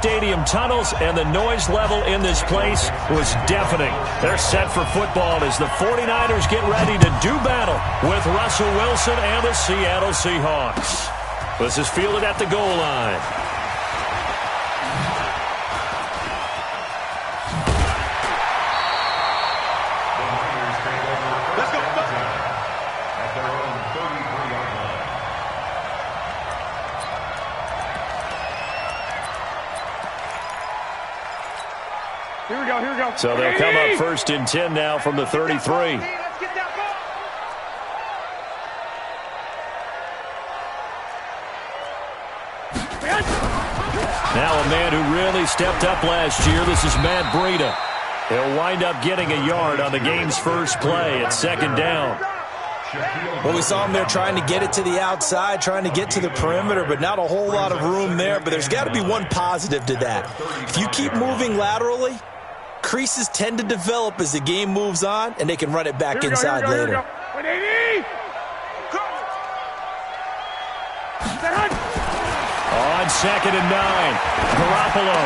stadium tunnels, and the noise level in this place was deafening. They're set for football as the 49ers get ready to do battle with Russell Wilson and the Seattle Seahawks. This is fielded at the goal line. Here we go. So they'll come up 1st and 10 now from the 33. Now a man who really stepped up last year. This is Matt Breida. He'll wind up getting a yard on the game's first play at 2nd down. Well, we saw him there trying to get it to the outside, trying to get to the perimeter, but not a whole lot of room there. But there's got to be one positive to that. If you keep moving laterally, creases tend to develop as the game moves on, and they can run it back inside later. On 2nd and 9, Garoppolo.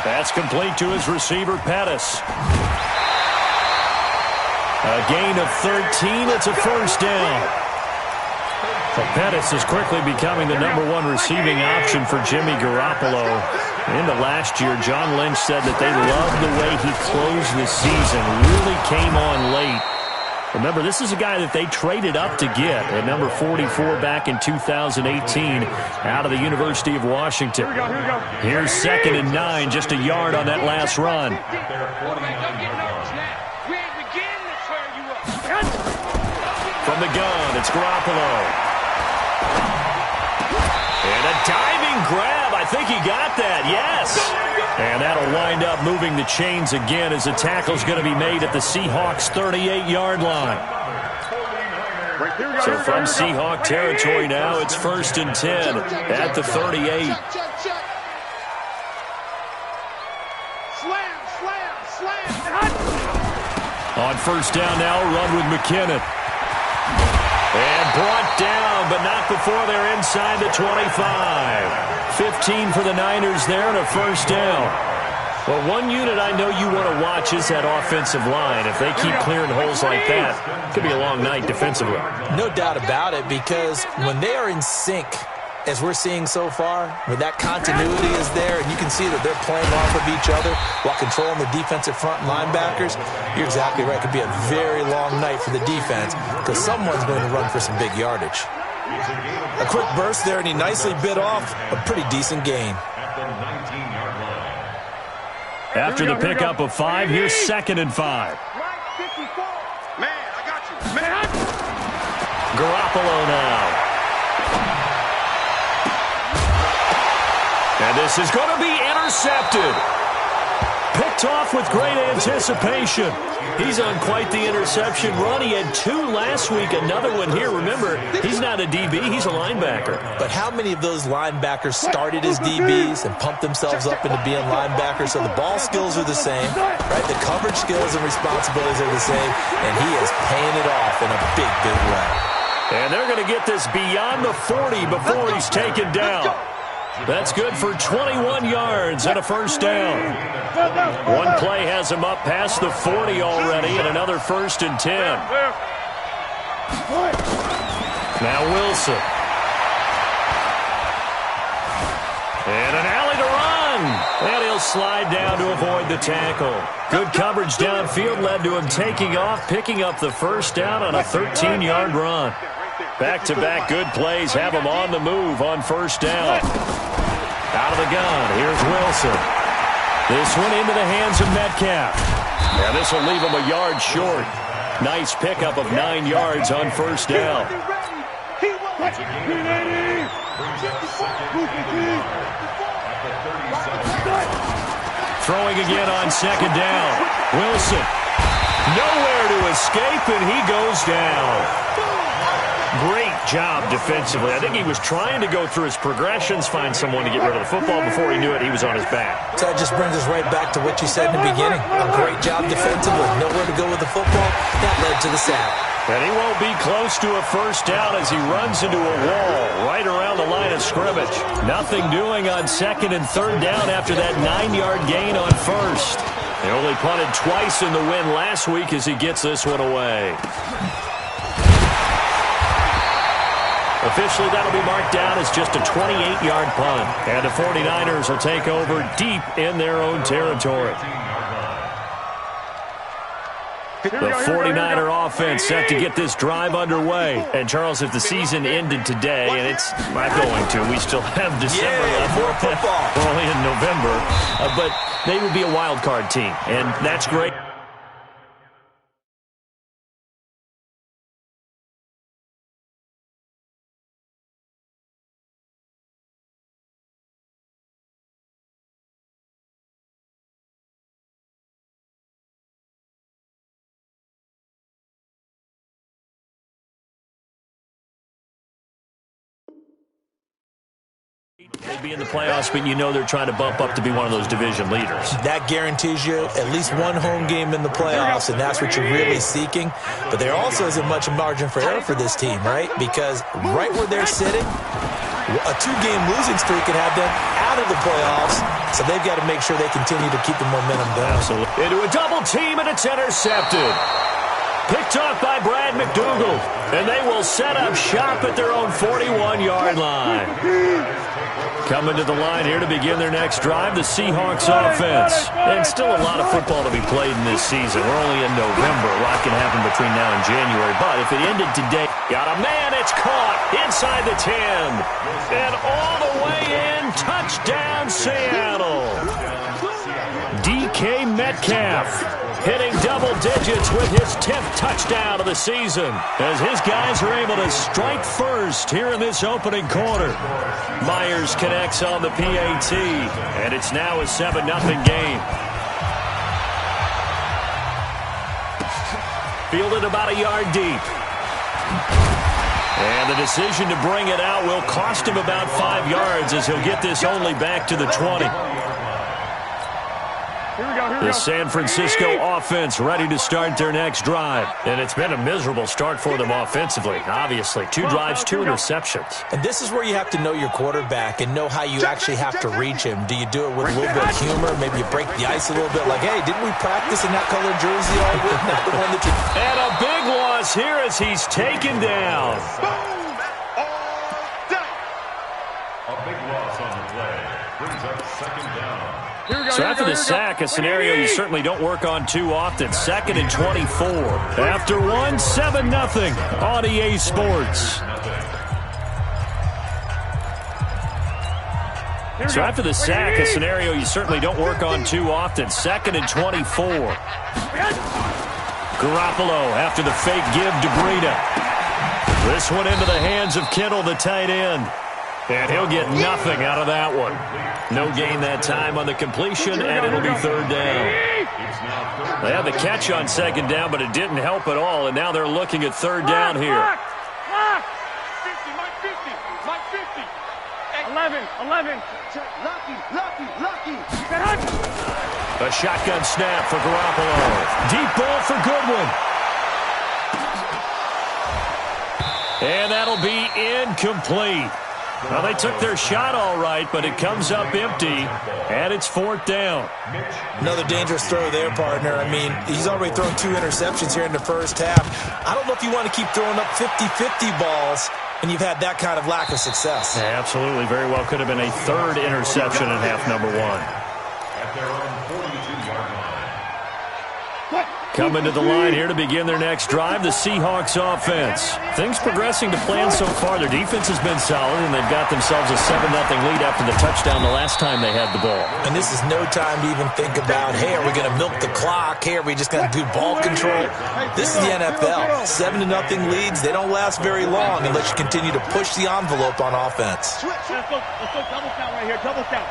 That's complete to his receiver, Pettis. A gain of 13. It's a 1st down. Pettis is quickly becoming the #1 receiving option for Jimmy Garoppolo. Into last year, John Lynch said that they loved the way he closed the season. Really came on late. Remember, this is a guy that they traded up to get at number 44 back in 2018 out of the University of Washington. Here's 2nd and 9, just a yard on that last run. From the gun, it's Garoppolo. And a diving grab. I think he got that, yes. And that'll wind up moving the chains again as the tackle's going to be made at the Seahawks' 38-yard line. So from Seahawk territory now, it's 1st and 10 at the 38. On 1st down now, run with McKinnon. And brought down, but not before they're inside the 25. 15 for the Niners there and a 1st down. Well, one unit I know you want to watch is that offensive line. If they keep clearing holes like that, it could be a long night defensively. No doubt about it, because when they are in sync, as we're seeing so far, when that continuity is there and you can see that they're playing off of each other while controlling the defensive front linebackers, you're exactly right. It could be a very long night for the defense because someone's going to run for some big yardage. A quick burst there, and he nicely bit off a pretty decent gain. After the pickup of 5, here's 2nd and 5. Man, I got you. Man. Garoppolo now. And this is going to be intercepted. Picked off with great anticipation. He's on quite the interception run. He had 2 last week, another one here. Remember, he's not a DB, he's a linebacker. But how many of those linebackers started as DBs and pumped themselves up into being linebackers? So the ball skills are the same, right? The coverage skills and responsibilities are the same, and he is paying it off in a big, big way. And they're going to get this beyond the 40 before he's taken down. That's good for 21 yards and a 1st down. One play has him up past the 40 already, and another 1st and 10. Now Wilson. And an alley to run. And he'll slide down to avoid the tackle. Good coverage downfield led to him taking off, picking up the 1st down on a 13-yard run. Back-to-back good plays have him on the move on 1st down. Out of the gun, here's Wilson. This one into the hands of Metcalf. And this will leave him a yard short. Nice pickup of 9 yards on 1st down. Throwing again on 2nd down. Wilson. Nowhere to escape, and he goes down. Great job defensively. I think he was trying to go through his progressions, find someone to get rid of the football. Before he knew it, he was on his back. So that just brings us right back to what you said in the beginning. A great job defensively. Nowhere to go with the football. That led to the sack. And he won't be close to a first down as he runs into a wall right around the line of scrimmage. Nothing doing on second and third down after that 9-yard gain on first. He only punted twice in the win last week as he gets this one away. Officially, that'll be marked down as just a 28-yard punt. And the 49ers will take over deep in their own territory. The 49er offense set to get this drive underway. And, Charles, if the season ended today, and it's not going to, we still have December left. More football. We're only in November. But they would be a wild card team, and that's great. They'd be in the playoffs, but you know they're trying to bump up to be one of those division leaders. That guarantees you at least one home game in the playoffs, and that's what you're really seeking. But there also isn't much margin for error for this team, right? Because right where they're sitting, a 2-game losing streak could have them out of the playoffs, so they've got to make sure they continue to keep the momentum going. Absolutely. Into a double team, and it's intercepted. Picked off by Brad McDougal, and they will set up shop at their own 41-yard line. Coming to the line here to begin their next drive, the Seahawks offense. And still a lot of football to be played in this season. We're only in November. A lot can happen between now and January. But if it ended today, got a man, it's caught inside the 10. And all the way in, touchdown Seattle. DK Metcalf hitting double digits with his 10th touchdown of the season as his guys are able to strike first here in this opening quarter. Myers connects on the PAT, and it's now a 7-0 game. Fielded about a yard deep. And the decision to bring it out will cost him about 5 yards as he'll get this only back to the 20. The San Francisco offense ready to start their next drive. And it's been a miserable start for them offensively, obviously. 2 drives, 2 interceptions. And this is where you have to know your quarterback and know how you actually have to reach him. Do you do it with a little bit of humor? Maybe you break the ice a little bit like, hey, didn't we practice in that colored jersey all week? Not the one that you... And a big loss here as he's taken down. A big loss on the play. Brings up second down. So after the sack, a scenario you certainly don't work on too often. 2nd and 24. After one, 7-0 on EA Sports. So after the sack, a scenario you certainly don't work on too often. 2nd and 24. Garoppolo after the fake give to Breida. This one into the hands of Kittle, the tight end. And he'll get nothing out of that one. No gain that time on the completion, and it'll be 3rd down. They had the catch on 2nd down, but it didn't help at all, and now they're looking at 3rd down here. 50, Mike 50. 11. Lucky. A shotgun snap for Garoppolo. Deep ball for Goodwin. And that'll be incomplete. Well, they took their shot all right, but it comes up empty, and it's 4th down. Another dangerous throw there, partner. I mean, he's already thrown 2 interceptions here in the first half. I don't know if you want to keep throwing up 50-50 balls when you've had that kind of lack of success. Yeah, absolutely. Very well could have been a 3rd interception in half number 1. At their own 42-yard line. Coming to the line here to begin their next drive, the Seahawks offense. Things progressing to plan so far. Their defense has been solid, and they've got themselves a 7-0 lead after the touchdown the last time they had the ball. And this is no time to even think about, hey, are we going to milk the clock? Hey, are we just going to do ball control? This is the NFL. 7-0 leads, they don't last very long unless you continue to push the envelope on offense. Let's go double count right here. Double count.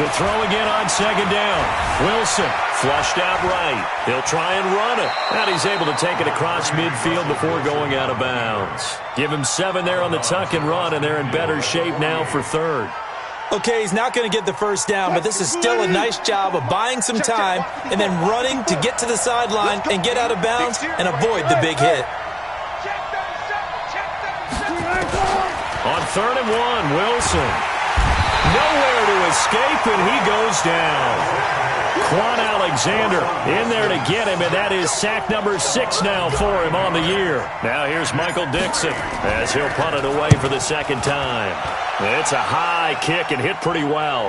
To throw again on 2nd down. Wilson flushed out right. He'll try and run it. And he's able to take it across midfield before going out of bounds. Give him 7 there on the tuck and run, and they're in better shape now for 3rd. Okay, he's not going to get the first down, but this is still a nice job of buying some time and then running to get to the sideline and get out of bounds and avoid the big hit. On 3rd and 1, Wilson. Nowhere to escape, and he goes down. Quan Alexander in there to get him, and that is sack number 6 now for him on the year. Now here's Michael Dixon as he'll punt it away for the second time. It's a high kick and hit pretty well.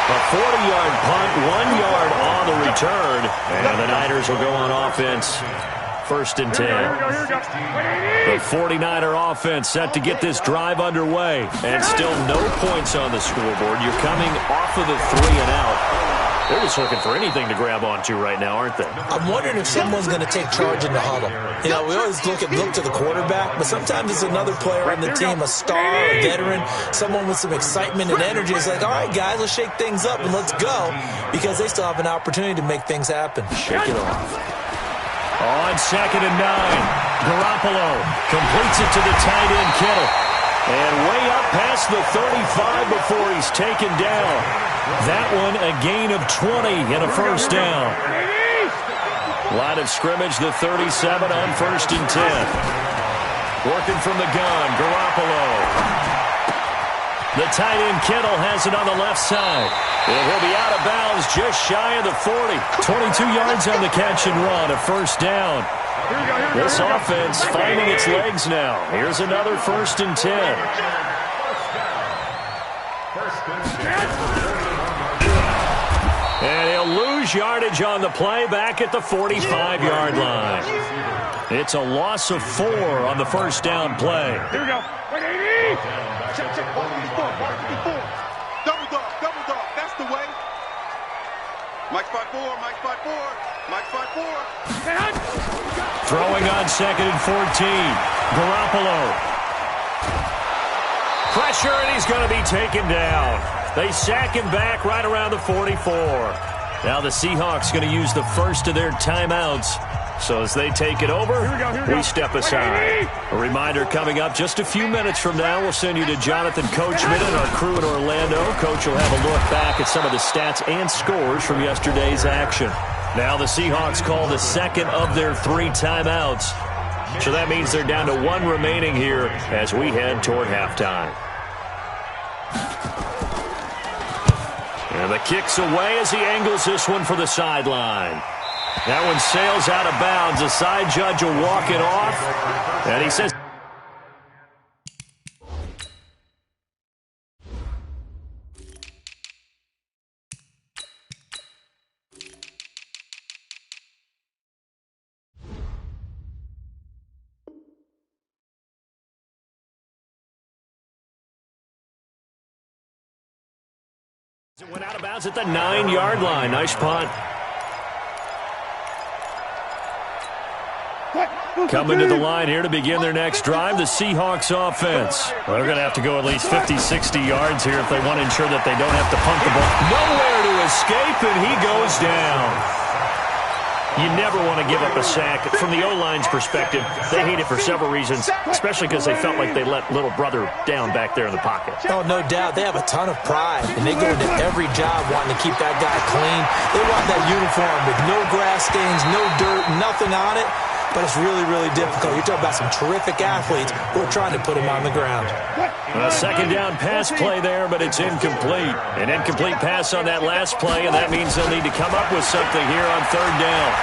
A 40-yard punt, 1 yard on the return, and the Niners will go on offense. 1st and 10. The 49er offense set to get this drive underway. And still no points on the scoreboard. You're coming off of the 3 and out. They're just looking for anything to grab onto right now, aren't they? I'm wondering if someone's going to take charge in the huddle. You know, we always look to the quarterback, but sometimes it's another player on the team, a star, a veteran, someone with some excitement and energy. It's like, all right, guys, let's shake things up and let's go, because they still have an opportunity to make things happen. Shake it off. On 2nd and 9, Garoppolo completes it to the tight end, Kittle. And way up past the 35 before he's taken down. That one a gain of 20 and a first down. Line of scrimmage, the 37 on 1st and 10. Working from the gun, Garoppolo. The tight end, Kittle, has it on the left side. And he'll be out of bounds just shy of the 40. 22 yards on the catch and run, a first down. This offense finding its legs now. Here's another 1st and 10. And he'll lose yardage on the play back at the 45-yard line. It's a loss of 4 on the first down play. Here we go. Check. Double dog. That's the way. Mike 5-4. Mike 5-4. Throwing on 2nd and 14. Garoppolo. Pressure, and he's going to be taken down. They sack him back right around the 44. Now the Seahawks going to use the first of their timeouts. So as they take it over, we step aside. A reminder coming up just a few minutes from now, we'll send you to Jonathan Coachman and our crew in Orlando. Coach will have a look back at some of the stats and scores from yesterday's action. Now the Seahawks call the 2nd of their 3 timeouts. So that means they're down to 1 remaining here as we head toward halftime. And the kick's away as he angles this one for the sideline. That one sails out of bounds. The side judge will walk it off. And he says... It went out of bounds at the 9-yard line. Nice punt. Coming to the line here to begin their next drive, the Seahawks offense. Well, they're going to have to go at least 50, 60 yards here if they want to ensure that they don't have to punt the ball. Nowhere to escape, and he goes down. You never want to give up a sack. From the O-line's perspective, they hate it for several reasons, especially because they felt like they let little brother down back there in the pocket. Oh, no doubt. They have a ton of pride, and they go into every job wanting to keep that guy clean. They want that uniform with no grass stains, no dirt, nothing on it. But it's really, really difficult. You're talking about some terrific athletes who are trying to put him on the ground. A second down pass play there, but it's incomplete. An incomplete pass on that last play, and that means they'll need to come up with something here on 3rd down.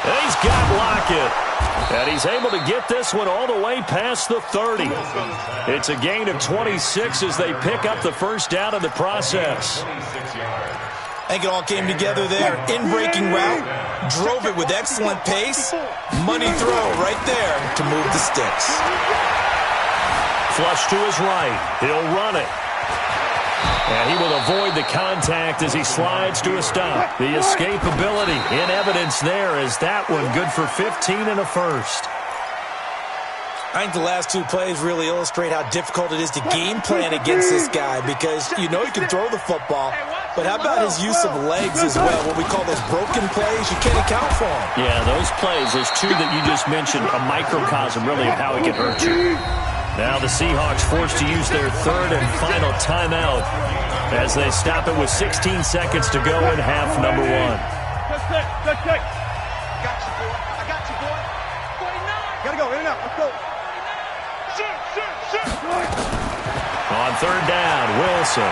And he's got Lockett. And he's able to get this one all the way past the 30. It's a gain of 26 as they pick up the first down in the process. I think it all came together there. In-breaking route, drove it with excellent pace. Money throw right there to move the sticks. Flush to his right. He'll run it. And he will avoid the contact as he slides to a stop. The escapability in evidence there as that one good for 15 and a first. I think the last 2 plays really illustrate how difficult it is to game plan against this guy because you know he can throw the football, But how about his use of legs as well, what we call those broken plays? You can't account for them. Yeah, those plays, those two that you just mentioned, a microcosm really of how he can hurt you. Now the Seahawks forced to use their third and final timeout as they stop it with 16 seconds to go in half number one. Got you, boy. I got you, boy. 49. Gotta go. In and out. Let's go. Shoot. On third down, Wilson.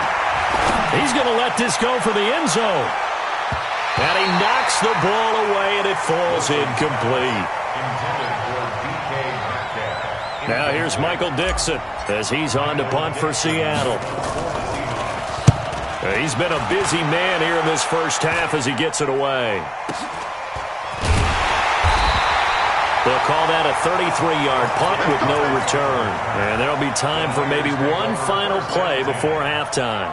He's going to let this go for the end zone. And he knocks the ball away, and it falls incomplete. Now here's Michael Dixon as he's on to punt for Seattle. He's been a busy man here in this first half as he gets it away. They'll call that a 33-yard punt with no return. And there'll be time for maybe one final play before halftime.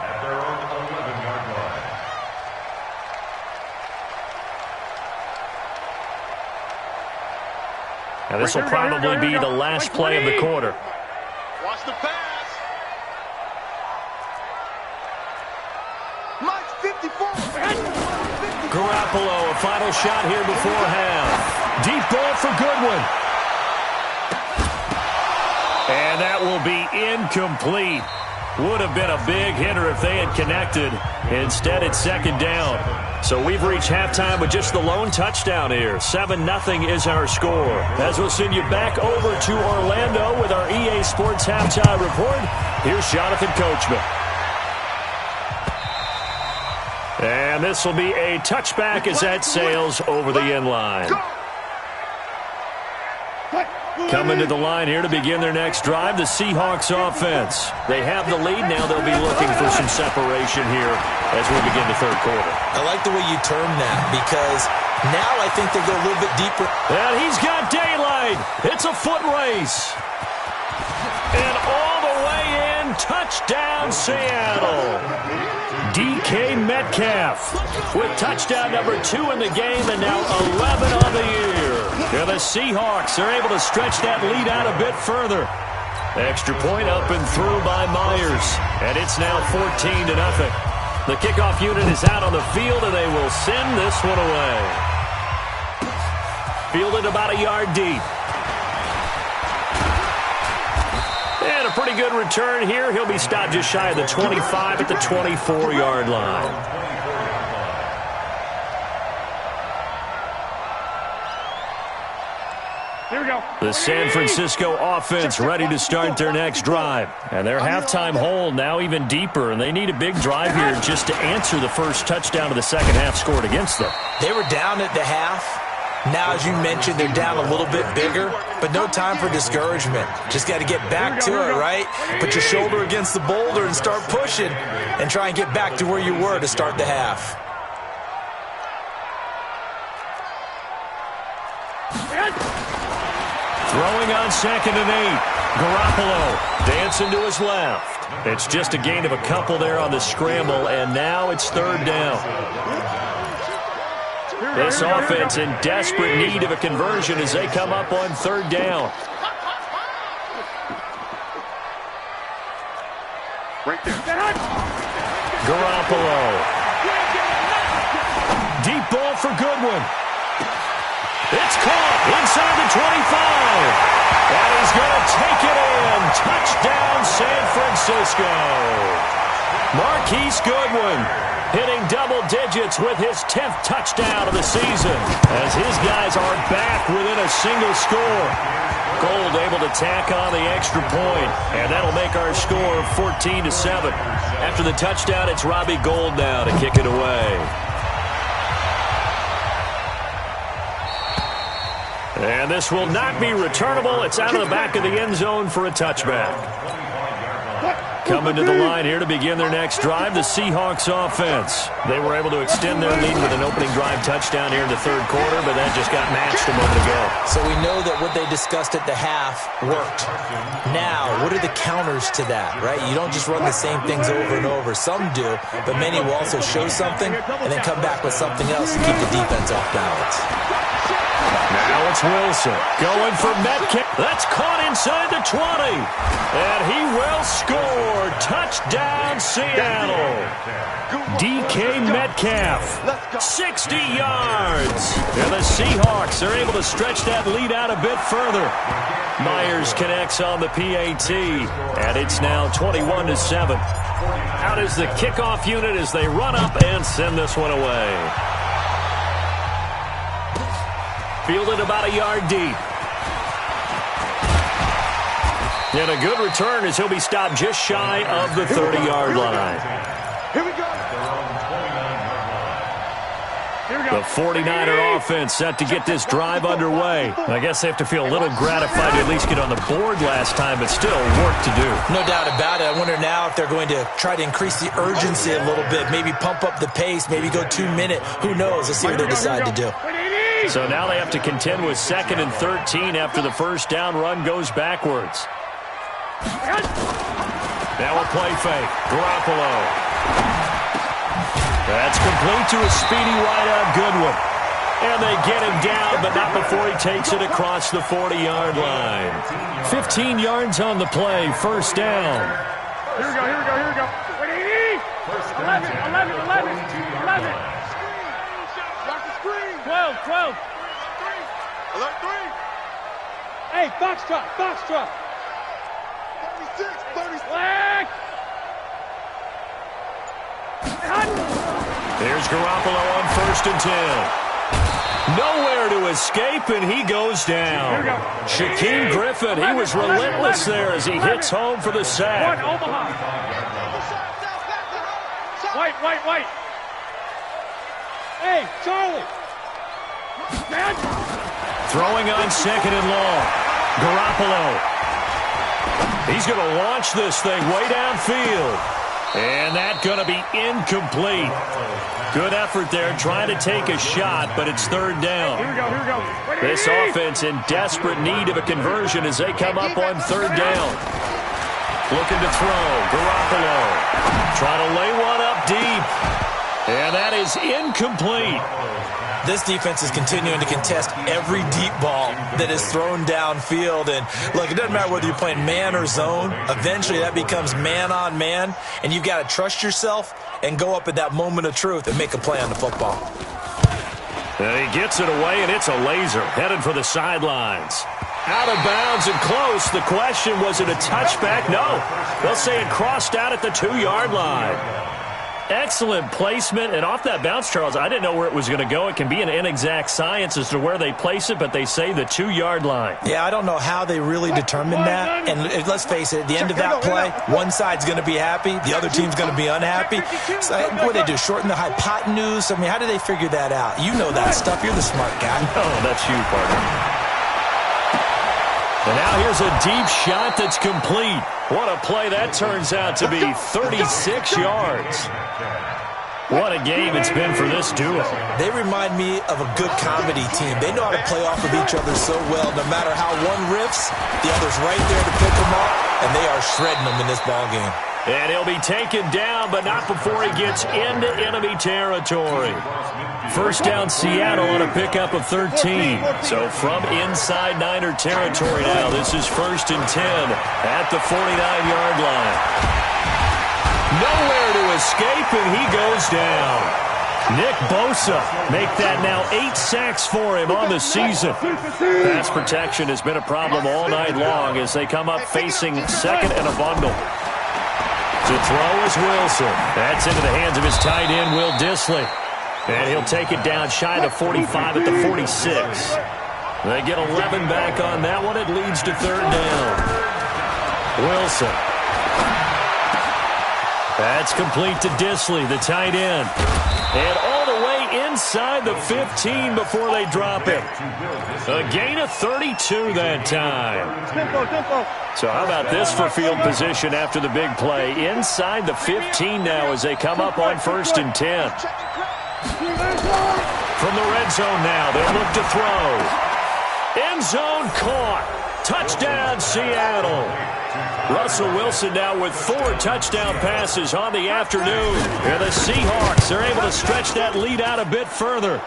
Now this will probably be the last play of the quarter. Watch the pass. Mike's 54. Garoppolo, a final shot here before half. Deep ball for Goodwin. And that will be incomplete. Would have been a big hitter if they had connected. Instead, it's second down. So we've reached halftime with just the lone touchdown here. 7-0 is our score. As we'll send you back over to Orlando with our EA Sports Halftime Report, here's Jonathan Coachman. And this will be a touchback as that sails over the end line. Coming to the line here to begin their next drive, the Seahawks offense. They have the lead now. They'll be looking for some separation here as we begin the third quarter. I like the way you term that because now I think they go a little bit deeper. And he's got daylight. It's a foot race. And all the way in, touchdown Seattle. DK Metcalf with touchdown number 2 in the game and now 11 on the year. Yeah, the Seahawks are able to stretch that lead out a bit further. Extra point up and through by Myers. And it's now 14-0. The kickoff unit is out on the field and they will send this one away. Fielded about a yard deep. And a pretty good return here. He'll be stopped just shy of the 25 at the 24-yard line. Here we go. The San Francisco offense ready to start their next drive. And their halftime hole now even deeper, and they need a big drive here just to answer the first touchdown of the second half scored against them. They were down at the half. Now, as you mentioned, they're down a little bit bigger, but no time for discouragement. Just got to get back to it, right? Put your shoulder against the boulder and start pushing and try and get back to where you were to start the half. Throwing on 2nd and 8. Garoppolo dancing to his left. It's just a gain of a couple there on the scramble, and now it's third down. This offense in desperate need of a conversion as they come up on third down. Right there. Garoppolo. Deep ball for Goodwin. It's caught inside the 25. And he's going to take it in. Touchdown, San Francisco. Marquise Goodwin hitting double digits with his 10th touchdown of the season as his guys are back within a single score. Gold able to tack on the extra point, and that'll make our score 14-7. After the touchdown, it's Robbie Gould now to kick it away. And this will not be returnable. It's out of the back of the end zone for a touchback. Coming to the line here to begin their next drive, the Seahawks offense. They were able to extend their lead with an opening drive touchdown here in the third quarter, but that just got matched a moment ago. So we know that what they discussed at the half worked. Now, what are the counters to that, right? You don't just run the same things over and over. Some do, but many will also show something and then come back with something else to keep the defense off balance. Now it's Wilson going for Metcalf. That's caught inside the 20. And he will score. Touchdown, Seattle. DK Metcalf, 60 yards. And the Seahawks are able to stretch that lead out a bit further. Myers connects on the PAT, and it's now 21-7. Out is the kickoff unit as they run up and send this one away. Fielded about a yard deep. And a good return as he'll be stopped just shy of the 30-yard line. Here we go. The 49er offense set to get this drive underway. I guess they have to feel a little gratified to at least get on the board last time, but still work to do. No doubt about it. I wonder now if they're going to try to increase the urgency a little bit, maybe pump up the pace, maybe go 2-minute. Who knows? Let's see what they decide to do. So now they have to contend with 2nd and 13 after the first down run goes backwards. Now a play fake. Garoppolo. That's complete to a speedy wideout Goodwin. And they get him down, but not before he takes it across the 40-yard line. 15 yards on the play. First down. Here we go. 11. Watch the screen. 12. Alert 3. Hey, Foxtrot. 36. Flag. There's Garoppolo on 1st and 10. Nowhere to escape, and he goes down. Shaquem Griffin, he was relentless there as he hits home for the sack. One, Omaha. White. Hey, Charlie. Throwing on 2nd and long. Garoppolo. He's going to launch this thing way downfield. And that's going to be incomplete. Good effort there trying to take a shot, but it's 3rd down. Here we go. This offense in desperate need of a conversion as they come up on 3rd down. Looking to throw. Garoppolo trying to lay one up deep. And that is incomplete. This defense is continuing to contest every deep ball that is thrown downfield. And, look, it doesn't matter whether you're playing man or zone. Eventually that becomes man-on-man, and you've got to trust yourself and go up at that moment of truth and make a play on the football. And he gets it away, and it's a laser headed for the sidelines. Out of bounds and close. The question, was it a touchback? No. They'll say it crossed out at the 2-yard line. Excellent placement, and off that bounce, Charles, I didn't know where it was going to go. It can be an inexact science as to where they place it, but they say the 2-yard line. Yeah, I don't know how they really determine that. And let's face it, at the end of that play, one side's going to be happy, the other team's going to be unhappy. So, what do they do, shorten the hypotenuse? I mean, how do they figure that out? You know that stuff. You're the smart guy. Oh, that's you, partner. And now here's a deep shot that's complete. What a play that turns out to be, 36 yards. What a game it's been for this duo. They remind me of a good comedy team. They know how to play off of each other so well. No matter how one riffs, the other's right there to pick them up, and they are shredding them in this ballgame. And he'll be taken down, but not before he gets into enemy territory. First down, Seattle on a pickup of 13. So from inside Niner territory now, this is 1st and 10 at the 49-yard line. Nowhere to escape, and he goes down. Nick Bosa make that now 8 sacks for him on the season. Pass protection has been a problem all night long as they come up facing 2nd and a bundle. To throw is Wilson. That's into the hands of his tight end, Will Dissly. And he'll take it down shy of the 45 at the 46. They get 11 back on that one. It leads to 3rd down. Wilson. That's complete to Dissly, the tight end. And all the way inside the 15 before they drop it. A gain of 32 that time. So how about this for field position after the big play? Inside the 15 now as they come up on 1st and 10. From the red zone now, they'll look to throw. End zone caught. Touchdown, Seattle. Russell Wilson now with 4 touchdown passes on the afternoon. And the Seahawks are able to stretch that lead out a bit further.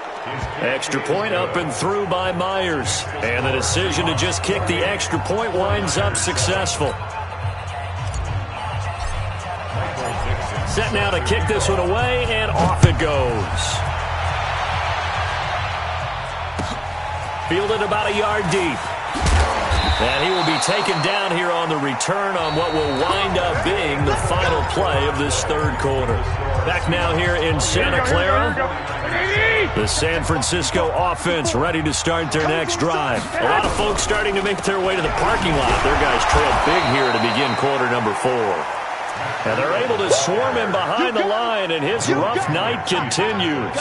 Extra point up and through by Myers. And the decision to just kick the extra point winds up successful. Set now to kick this one away, and off it goes. Fielded about a yard deep. And he will be taken down here on the return on what will wind up being the final play of this third quarter. Back now here in Santa Clara. The San Francisco offense ready to start their next drive. A lot of folks starting to make their way to the parking lot. Their guys trailed big here to begin quarter number 4. And they're able to swarm him behind the line, and his rough night continues.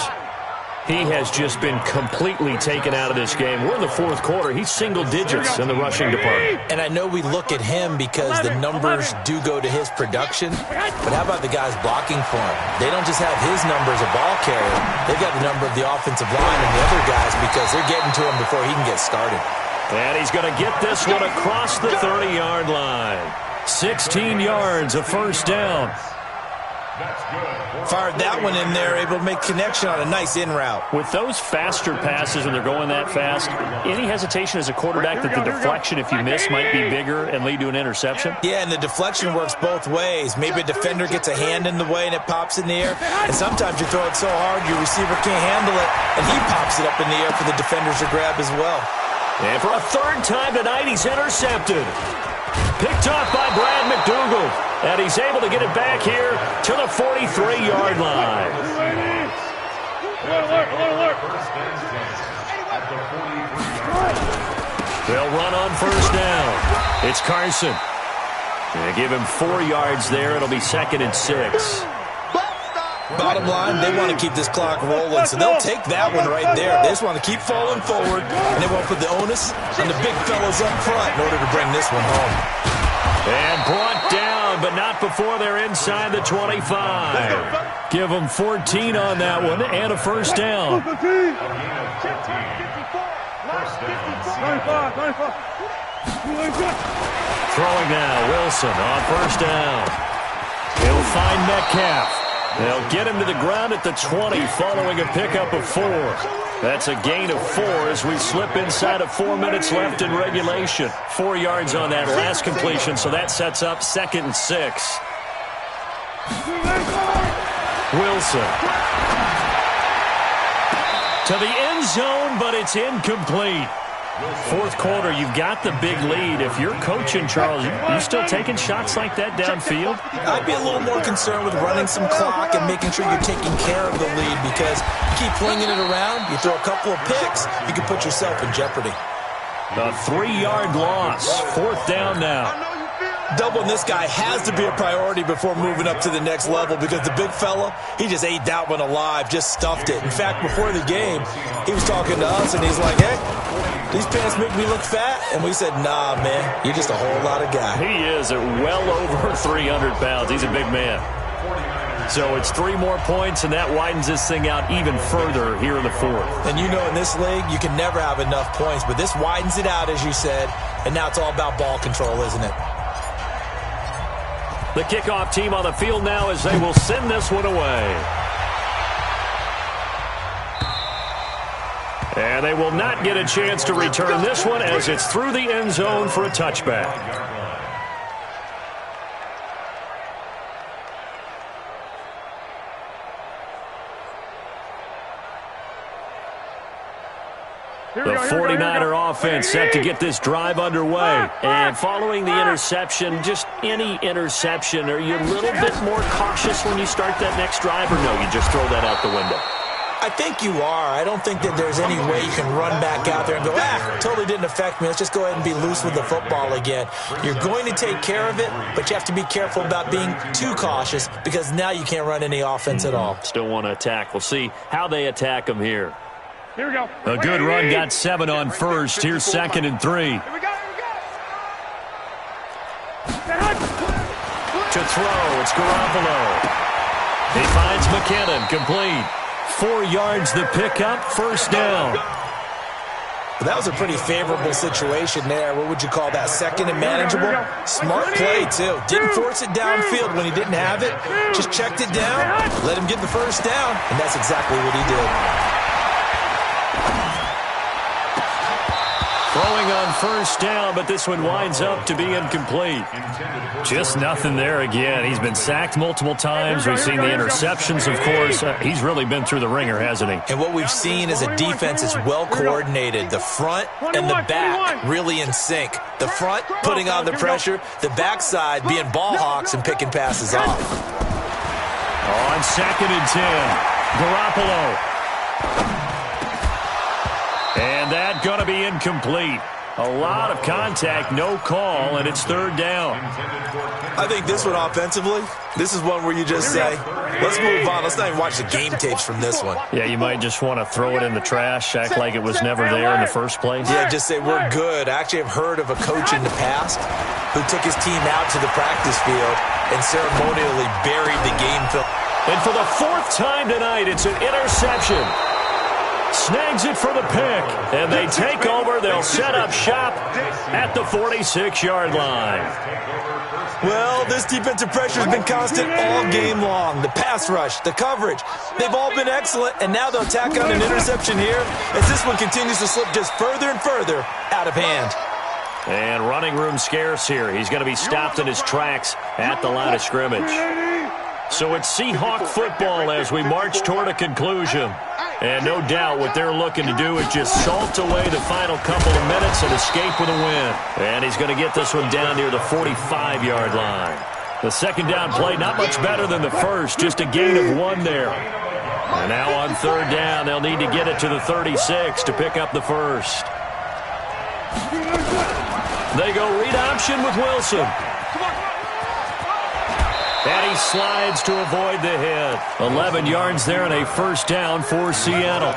He has just been completely taken out of this game. We're in the fourth quarter. He's single digits in the rushing department. And I know we look at him because the numbers do go to his production, but how about the guys blocking for him? They don't just have his number as a ball carrier. They've got the number of the offensive line and the other guys because they're getting to him before he can get started. And he's going to get this one across the 30-yard line. 16 yards, a first down. Fired that one in there, able to make connection on a nice in route. With those faster passes when they're going that fast, any hesitation as a quarterback that the deflection, if you miss, might be bigger and lead to an interception? Yeah, and the deflection works both ways. Maybe a defender gets a hand in the way and it pops in the air, and sometimes you throw it so hard your receiver can't handle it, and he pops it up in the air for the defenders to grab as well. And for a third time tonight, he's intercepted. Picked off by Brad McDougal. And he's able to get it back here to the 43-yard line. They'll run on first down. It's Carson. They give him 4 yards there. It'll be 2nd and 6. Bottom line, they want to keep this clock rolling, so they'll take that one right there. They just want to keep falling forward, and they won't put the onus on the big fellas up front in order to bring this one home. And brought down, but not before they're inside the 25. Give them 14 on that one and a first down. Throwing now, Wilson on first down. He'll find Metcalf. They'll get him to the ground at the 20 following a pickup of 4. That's a gain of 4 as we slip inside of 4 minutes left in regulation. 4 yards on that last completion, so that sets up 2nd and 6. Wilson. To the end zone, but it's incomplete. Fourth quarter, you've got the big lead. If you're coaching, Charles, you still taking shots like that downfield? I'd be a little more concerned with running some clock and making sure you're taking care of the lead, because you keep flinging it around, you throw a couple of picks, you can put yourself in jeopardy. A 3-yard loss. 4th down now. Doubling this guy has to be a priority before moving up to the next level, because the big fella, he just ate that one alive, just stuffed it. In fact, before the game, he was talking to us, and he's like, hey, these pants make me look fat? And we said, nah, man, you're just a whole lot of guy. He is at well over 300 pounds. He's a big man. So it's 3 more points, and that widens this thing out even further here in the 4th. And you know, in this league, you can never have enough points, but this widens it out, as you said, and now it's all about ball control, isn't it? The kickoff team on the field now as they will send this one away. And they will not get a chance to return this one as it's through the end zone for a touchback. The 49er offense set to get this drive underway. And following the interception, just any interception, are you a little bit more cautious when you start that next drive, or no, you just throw that out the window? I think you are. I don't think that there's any way you can run back out there and go, totally didn't affect me. Let's just go ahead and be loose with the football again. You're going to take care of it, but you have to be careful about being too cautious, because now you can't run any offense at all. Still want to attack. We'll see how they attack them here. Here we go. A good run, got 7 on first. Here's 2nd and 3. Here we go. To throw, it's Garoppolo. He finds McKinnon, complete. 4 yards the pickup, first down. Well, that was a pretty favorable situation there. What would you call that? 2nd and manageable? Smart play, too. Didn't force it downfield when he didn't have it. Just checked it down, let him get the first down, and that's exactly what he did. Throwing on first down, but this one winds up to be incomplete. Just nothing there again. He's been sacked multiple times. We've seen the interceptions, of course. He's really been through the ringer, hasn't he? And what we've seen is a defense that's well coordinated. The front and the back really in sync. The front putting on the pressure, the backside being ball hawks and picking passes off. On 2nd and 10, Garoppolo. And that going to be incomplete. A lot of contact, no call, and it's 3rd down. I think this one offensively, this is one where you just say, let's move on. Let's not even watch the game tapes from this one. Yeah, you might just want to throw it in the trash, act like it was never there in the first place. Yeah, just say we're good. I actually have heard of a coach in the past who took his team out to the practice field and ceremonially buried the game film. And for the 4th time tonight, it's an interception. Snags it for the pick, and they take over. They'll set up shop at the 46-yard line. Well, this defensive pressure has been constant all game long. The pass rush, the coverage, they've all been excellent, and now they'll tack on an interception here as this one continues to slip just further and further out of hand. And running room scarce here. He's going to be stopped in his tracks at the line of scrimmage. So it's Seahawk football as we march toward a conclusion. And no doubt what they're looking to do is just salt away the final couple of minutes and escape with a win. And he's going to get this one down near the 45-yard line. The 2nd down play, not much better than the first, just a gain of 1 there. And now on 3rd down, they'll need to get it to the 36 to pick up the first. They go read option with Wilson. And he slides to avoid the hit. 11 yards there and a 1st down for Seattle.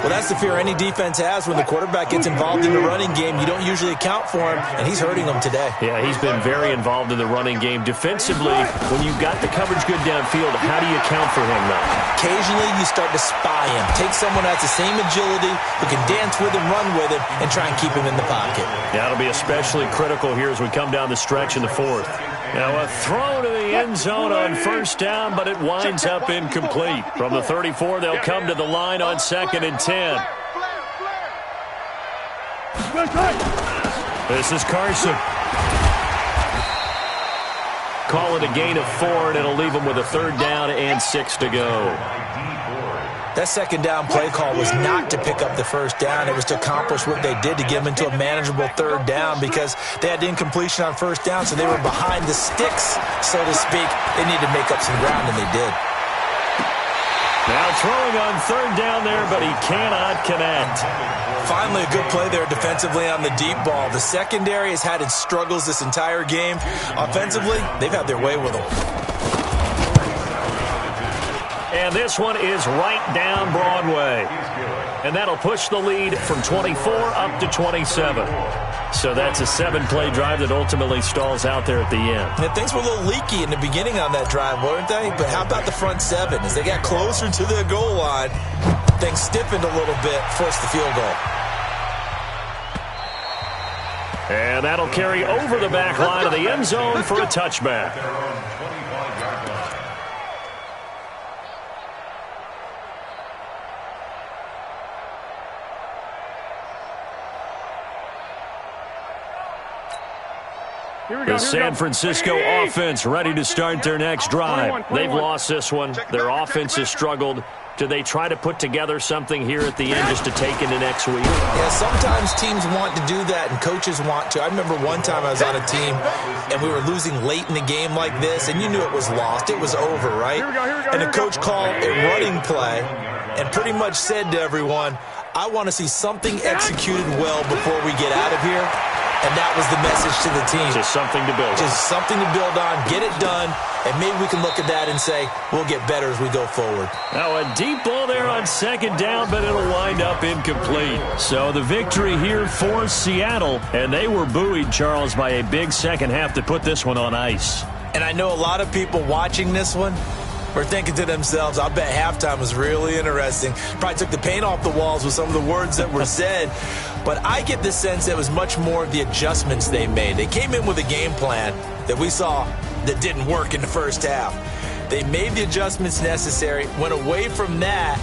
Well, that's the fear any defense has when the quarterback gets involved in the running game. You don't usually account for him, and he's hurting them today. Yeah, he's been very involved in the running game. Defensively, when you've got the coverage good downfield, how do you account for him now? Occasionally, you start to spy him. Take someone that has the same agility, who can dance with him, run with him, and try and keep him in the pocket. That'll be especially critical here as we come down the stretch in the 4th. Now a throw to the end zone on 1st down, but it winds up incomplete. From the 34, they'll come to the line on 2nd and 10. This is Carson. Call it a gain of 4, and it'll leave them with a 3rd down and 6 to go. That 2nd down play call was not to pick up the 1st down. It was to accomplish what they did to get them into a manageable 3rd down because they had incompletion on 1st down, so they were behind the sticks, so to speak. They needed to make up some ground, and they did. Now throwing on 3rd down there, but he cannot connect. Finally, a good play there defensively on the deep ball. The secondary has had its struggles this entire game. Offensively, they've had their way with them. And this one is right down Broadway. And that'll push the lead from 24 up to 27. So that's a 7-play drive that ultimately stalls out there at the end. And things were a little leaky in the beginning on that drive, weren't they? But how about the front 7? As they got closer to the goal line, things stiffened a little bit, forced the field goal. And that'll carry over the back line of the end zone for a touchback. The San Francisco offense ready to start their next drive. They've lost this one. Their offense has struggled. Do they try to put together something here at the end just to take into next week? Yeah, sometimes teams want to do that and coaches want to. I remember one time I was on a team and we were losing late in the game like this, and you knew it was lost. It was over, right? And the coach called a running play and pretty much said to everyone, I want to see something executed well before we get out of here. And that was the message to the team. Just something to build on. Just something to build on, get it done, and maybe we can look at that and say, we'll get better as we go forward. Now a deep ball there on 2nd down, but it'll wind up incomplete. So the victory here for Seattle, and they were buoyed, Charles, by a big second half to put this one on ice. And I know a lot of people watching this one were thinking to themselves, I bet halftime was really interesting. Probably took the paint off the walls with some of the words that were said. But I get the sense it was much more of the adjustments they made. They came in with a game plan that we saw that didn't work in the first half. They made the adjustments necessary, went away from that.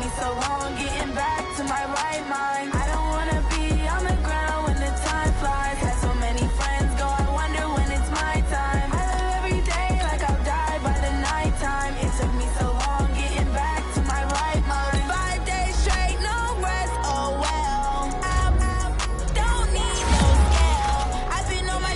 me so long getting back to my right mind. I don't wanna be on the ground when the time flies. Had so many friends go, I wonder when it's my time. I live every day like I'll die by the nighttime. It took me so long getting back to my right mind. 5 days straight, no rest, oh well. I don't need no scale. I've been on my,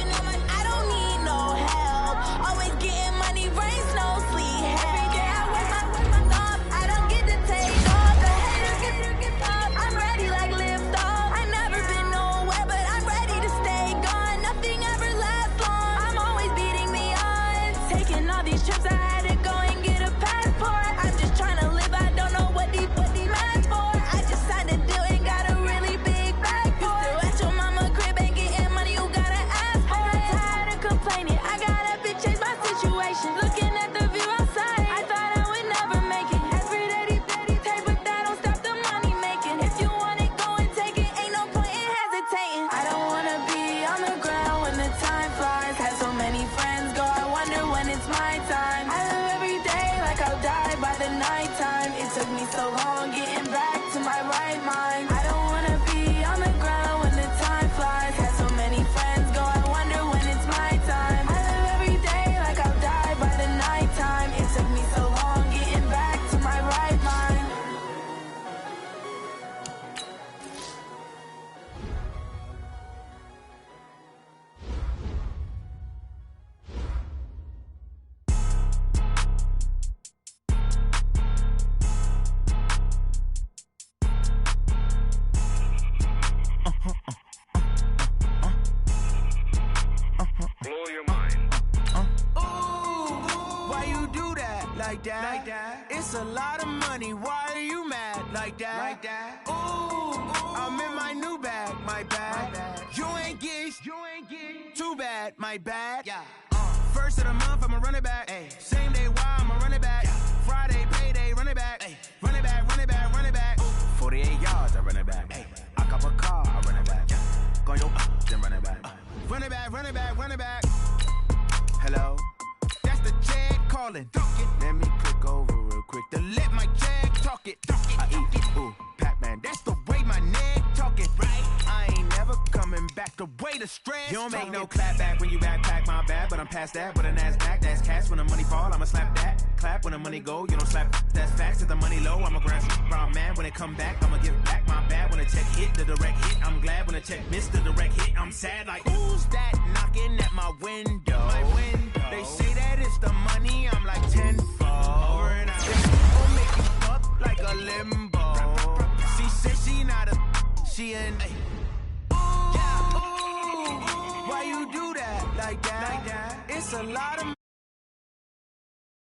I don't need no help. Always getting money, rains, no sleep. Every day I work my thumb. I don't get to take off. The haters get up. I'm ready like lift off. I never been nowhere, but I'm ready to stay gone. Nothing ever lasts long. I'm always beating the odds. Taking all these trips, I had to go and get a passport. I'm just trying to live. I don't know what these man's for. I just signed a deal and got a really big bag for it. Still at your mama crib and getting money, you gotta ask for it. I'm tired of complaining. I got up and changed my situation. Looking at the view outside, I thought I would never make it. Every day they take, but that don't stop the money making. If you want it, go and take it. Ain't no point in hesitating. I don't wanna be on the ground when the time flies. Had so many friends go, I wonder when it's my time. I live every day like I'll die by the nighttime. It took me so long getting back to my right mind. I don't wanna be on the ground when the time flies. Had so many friends go, I wonder when it's my time. I live every day like I'll die by the nighttime. It took me so long getting back to my right mind. Blow your mind. Why you do that like that? Like that? It's a lot of money. Why are you mad like that? Like that? Ooh, I'm in my new bag, my bad. You ain't get too bad, my bad. Yeah. First of the month, I'ma run it back. Ay. Same day, why I'ma run it back. Yeah. Friday, payday, run it back. Ay. Run it back, run it back, run it back. 48 yards, I run it back. Ay. I cop a car, I run it back. Yeah. Go yo, then run it back. Run it back, run it back, run it back. Hello? That's the check calling. Let me click over real quick to let my check talk it. I eat it, ooh, Pac-Man. That's the way my neck talking. Right? I ain't never coming back. The way the stress. You don't make no clap back when you backpack, my bad. But I'm past that. But a NASDAQ, that's cash. When the money fall, I'ma slap that. Clap when the money go, you don't slap. That's facts. If the money low, I'm a grand round man. When it come back, I'ma give back my bad. When the check hit, the direct hit. I'm glad when the check missed the direct hit. I'm sad like, who's that knocking at my window? My window. They say that it's the money, I'm like tenfold. Over and out. Gon' make you up like a limbo. She said she not a, she an. Ooh, why you do that like that? It's a lot of